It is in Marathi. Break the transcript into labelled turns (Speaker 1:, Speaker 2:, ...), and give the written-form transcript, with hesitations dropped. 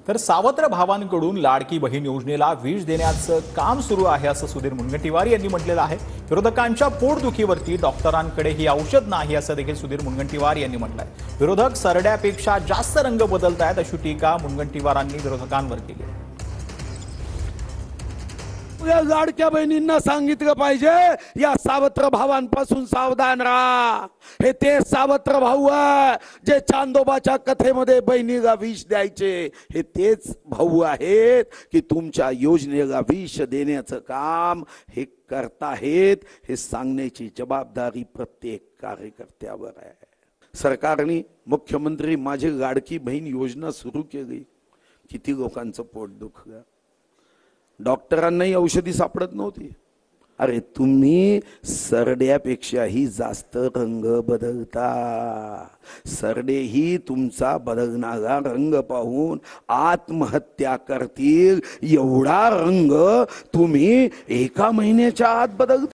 Speaker 1: तर सावत्र भावांकडून लाडकी बहीण योजनेला विष देण्याचं काम सुरू आहे असं सुधीर मुनगंटीवार यांनी म्हटलेलं आहे। विरोधकांच्या पोटदुखीवरती डॉक्टरांकडे ही औषध नाही असं देखील सुधीर मुनगंटीवार यांनी म्हटलंय। विरोधक सरड्यापेक्षा जास्त रंग बदलतायत अशी टीका मुनगंटीवारांनी विरोधकांवर केली आहे।
Speaker 2: या लाडक्या बहिणींना सांगितलं पाहिजे, या सावत्र भावांपासून सावधान राहा। हे ते सावत्र भाऊ आहे जे चांदोबाच्या कथेमध्ये बहिणीला विष द्यायचे। हे तेच भाऊ आहेत की तुमच्या योजनेला विष देण्याचं काम हे करताहेत। हे सांगण्याची जबाबदारी प्रत्येक कार्यकर्त्यावर आहे। सरकारने मुख्यमंत्री माझी लाडकी बहीण योजना सुरू केली, किती लोकांचं पोट दुखलं। डॉक्टरांनाही औषधी सापडत नव्हती। अरे तुम्ही सरड्यापेक्षाही जास्त रंग बदलता। सरडे ही तुमचा बदलणारा रंग पाहून आत्महत्या करतील एवढा रंग तुम्ही एका महिन्याच्या आत बदलता।